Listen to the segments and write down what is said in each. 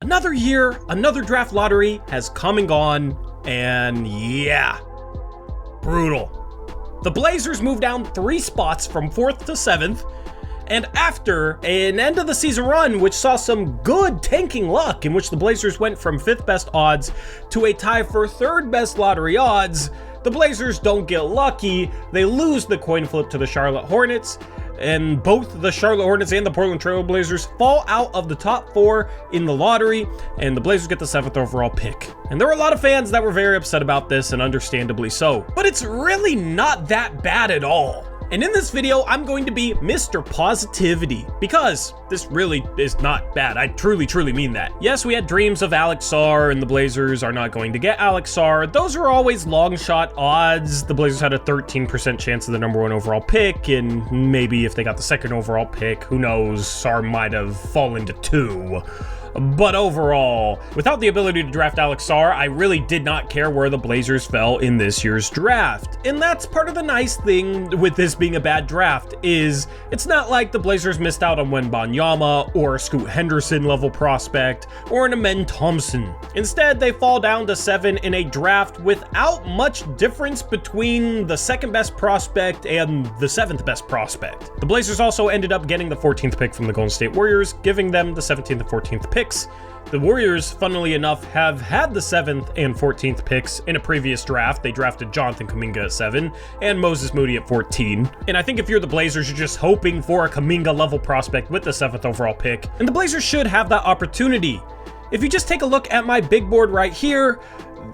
Another year, another draft lottery has come and gone, and yeah, brutal. The Blazers moved down 3 spots from 4th to 7th, and after an end of the season run, which saw some good tanking luck, in which the Blazers went from 5th best odds to a tie for 3rd best lottery odds, the Blazers don't get lucky. They lose the coin flip to the Charlotte Hornets, and both the Charlotte Hornets and the Portland Trail Blazers fall out of the top 4 in the lottery, and the Blazers get the 7th overall pick. And there were a lot of fans that were very upset about this, and understandably so. But it's really not that bad at all. And in this video, I'm going to be Mr. Positivity, because this really is not bad. I truly mean that. Yes, we had dreams of Alex Sarr, and the Blazers are not going to get Alex Sarr. Those are always long shot odds. The Blazers had a 13% chance of the #1 overall pick, and maybe if they got the 2nd overall pick, who knows, Sarr might have fallen to 2. But overall, without the ability to draft Alex Sarr, I really did not care where the Blazers fell in this year's draft. And that's part of the nice thing with this being a bad draft, is it's not like the Blazers missed out on Wembanyama or a Scoot Henderson level prospect or an Amen Thompson. Instead, they fall down to 7 in a draft without much difference between the 2nd best prospect and the 7th best prospect. The Blazers also ended up getting the 14th pick from the Golden State Warriors, giving them the 17th and 14th picks. The Warriors, funnily enough, have had the 7th and 14th picks in a previous draft. They drafted Jonathan Kuminga at 7 and Moses Moody at 14. And I think if you're the Blazers, you're just hoping for a Kuminga level prospect with the 7th overall pick. And the Blazers should have that opportunity. If you just take a look at my big board right here,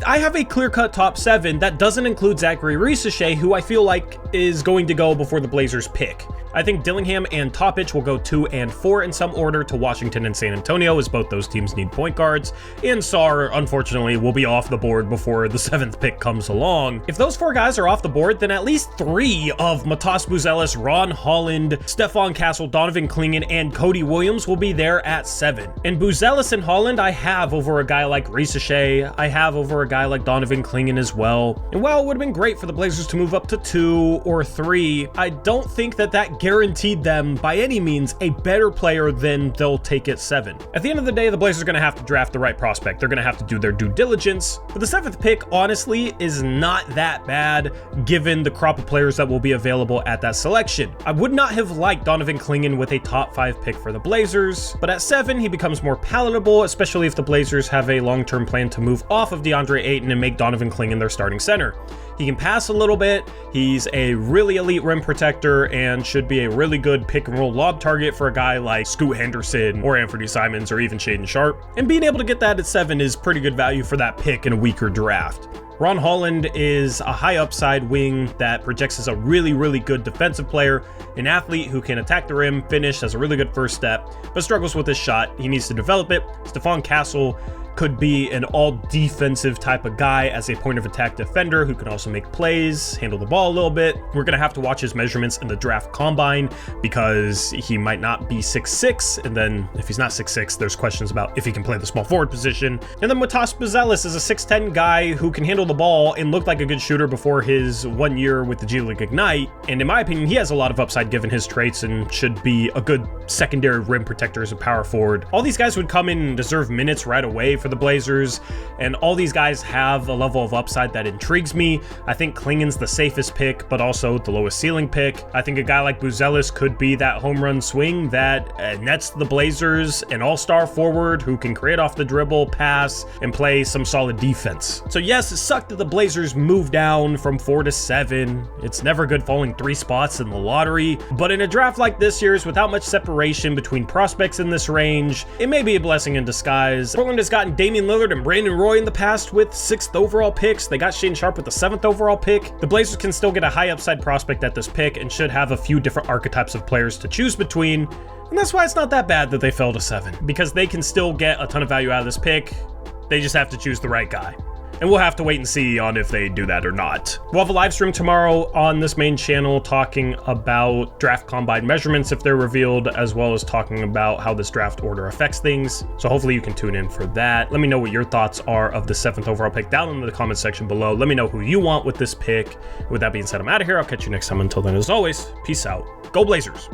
I have a clear-cut top 7 that doesn't include Zachary Risache, who I feel like is going to go before the Blazers pick. I think Dillingham and Topic will go 2 and 4 in some order to Washington and San Antonio, as both those teams need point guards, and Sarr, unfortunately, will be off the board before the 7th pick comes along. If those 4 guys are off the board, then at least 3 of Matas Buzelis, Ron Holland, Stephon Castle, Donovan Clingan, and Cody Williams will be there at 7. And Buzelis and Holland I have over a guy like Risache, I have over a guy like Donovan Clingan as well. And while it would have been great for the Blazers to move up to 2 or 3, I don't think that guaranteed them by any means a better player than they'll take at 7. At the end of the day, the Blazers are going to have to draft the right prospect. They're going to have to do their due diligence. But the 7th pick, honestly, is not that bad given the crop of players that will be available at that selection. I would not have liked Donovan Clingan with a top 5 pick for the Blazers, but at 7, he becomes more palatable, especially if the Blazers have a long-term plan to move off of DeAndre Ayton and make Donovan Clingan their starting center. He can pass a little bit, he's a really elite rim protector, and should be a really good pick and roll lob target for a guy like Scoot Henderson or Anthony Simons or even Shaedon Sharpe. And being able to get that at 7 is pretty good value for that pick in a weaker draft. Ron Holland is a high upside wing that projects as a really good defensive player, an athlete who can attack the rim, finish, has a really good first step, but struggles with his shot. He needs to develop it. Stephon Castle could be an all-defensive type of guy as a point-of-attack defender who can also make plays, handle the ball a little bit. We're going to have to watch his measurements in the draft combine because he might not be 6'6", and then if he's not 6'6", there's questions about if he can play the small forward position. And then Matas Buzelis is a 6'10" guy who can handle the ball and looked like a good shooter before his 1 year with the G League Ignite, and in my opinion, he has a lot of upside given his traits and should be a good secondary rim protector as a power forward. All these guys would come in and deserve minutes right away for the Blazers, and all these guys have a level of upside that intrigues me. I think Clingan's the safest pick, but also the lowest ceiling pick. I think a guy like Buzelis could be that home run swing that nets the Blazers an all-star forward who can create off the dribble, pass, and play some solid defense. So yes, it sucked that the Blazers moved down from 4 to 7. It's never good falling 3 spots in the lottery, but in a draft like this year's without much separation between prospects in this range, it may be a blessing in disguise. Portland has gotten Damian Lillard and Brandon Roy in the past with 6th overall picks. They got Shaedon Sharpe with the 7th overall pick. The Blazers can still get a high upside prospect at this pick and should have a few different archetypes of players to choose between. And that's why it's not that bad that they fell to 7, because they can still get a ton of value out of this pick. They just have to choose the right guy. And we'll have to wait and see on if they do that or not. We'll have a live stream tomorrow on this main channel talking about draft combine measurements if they're revealed, as well as talking about how this draft order affects things. So hopefully you can tune in for that. Let me know what your thoughts are of the 7th overall pick down in the comment section below. Let me know who you want with this pick. With that being said, I'm out of here. I'll catch you next time. Until then, as always, peace out. Go Blazers.